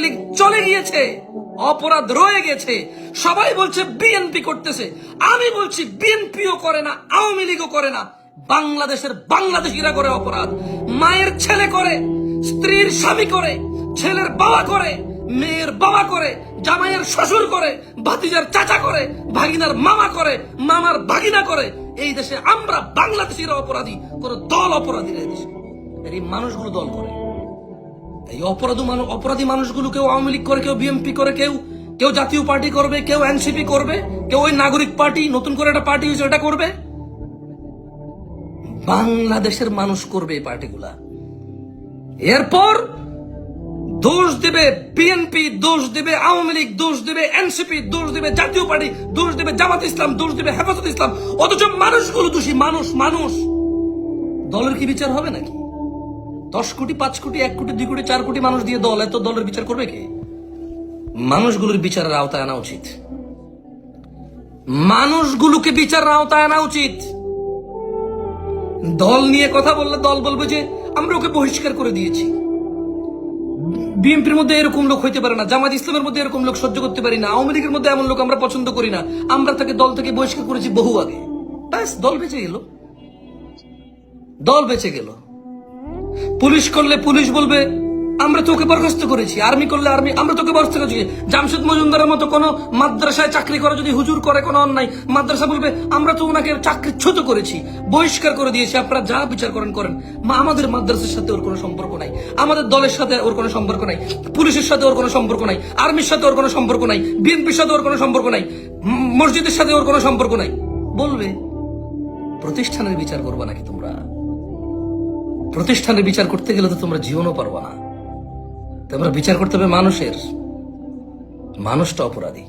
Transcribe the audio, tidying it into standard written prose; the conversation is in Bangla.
লীগ চলে গিয়েছে, অপরাধ রয়ে গেছে। সবাই বলছে বিএনপি করতেছে, আমি বলছি বিএনপিও করে না, আওয়ামী লীগও করে না, বাংলাদেশের বাংলাদেশিরা করে অপরাধ। মায়ের ছেলে করে, স্ত্রীর স্বামী করে, ছেলের বাবা করে, মেয়ের বাবা করে, জামাইয়ের শ্বশুর করে, ভাতিজার চাচা করে, ভাগিনার মামা করে, মামার ভাগিনা করে। এই দেশে আমরা বাংলাদেশিরা অপরাধী, কোন দল অপরাধী না। এই দেশে এই মানুষগুলো দল করে, এই অপরাধী মানুষগুলো কেউ আওয়ামী লীগ করে, কেউ বিএনপি করে, কেউ জাতীয় পার্টি করবে, কেউ এনসিপি করবে, কেউ ওই নাগরিক পার্টি নতুন করে একটা পার্টি হয়েছে ওটা করবে। বাংলাদেশের মানুষ করবে এই পার্টিগুলা। এরপর দোষ দেবে বিএনপি, দোষ দেবে আওয়ামী লীগ, দোষ দেবে এনসিপি, দোষ দেবে জাতীয় পার্টি, দোষ দেবে জামাত ইসলাম, দোষ দেবে হেফাজত ইসলাম। অথচ মানুষগুলো দোষী। মানুষ দলের কি বিচার হবে নাকি? 10 কোটি, 5 কোটি, 1 কোটি, 2 কোটি, 4 কোটি মানুষ দিয়ে দল, এত দলের বিচার করবে কে? মানুষগুলোর বিচারের আওতায় আনা উচিত। মানুষগুলোকে বিচারের আওতায় আনা উচিত। দল নিয়ে কথা বললে দল বলবে যে আমরা ওকে বহিষ্কার করে দিয়েছি। বিএনপির মধ্যে এরকম লোক হইতে পারে না, জামাত ইসলামের মধ্যে এরকম লোক সহ্য করতে পারি না, আওয়ামী লীগের মধ্যে এমন লোক আমরা পছন্দ করি না, আমরা তাকে দল থেকে বহিষ্কার করেছি বহু আগে। ব্যাস, দল বেঁচে গেল, দল বেঁচে গেল। পুলিশ করলে পুলিশ বলবে আমরা তোকে বরখাস্ত করেছি, আর্মি করলে আর্মি আমরা তোকে বরখাস্ত করেছি। জামশেদ মজুমদারের মতো কোন মাদ্রাসায় চাকরি করে যদি হুজুর করে কোনো অন্যায়, মাদ্রাসা বলবে আমরা তো ওনাকে চাকরিচ্যুত করেছি, বহিষ্কার করে দিয়েছি, আপনারা যা বিচার করেন করেন। আমাদের মাদ্রাসার সাথে ওর কোনো সম্পর্ক নাই, আমাদের দলের সাথে ওর কোনো সম্পর্ক নাই, পুলিশের সাথে ওর কোনো সম্পর্ক নাই, আর্মির সাথে ওর কোনো সম্পর্ক নাই, বিএনপির সাথে ওর কোনো সম্পর্ক নাই, মসজিদের সাথে ওর কোনো সম্পর্ক নাই। বলবে প্রতিষ্ঠানের বিচার করবা নাকি তোমরা? প্রতিষ্ঠানের বিচার করতে গেলে তো তোমরা জীবনও পারবা না। তোমরা বিচার করতে হবে মানুষের। মানুষটা অপরাধী।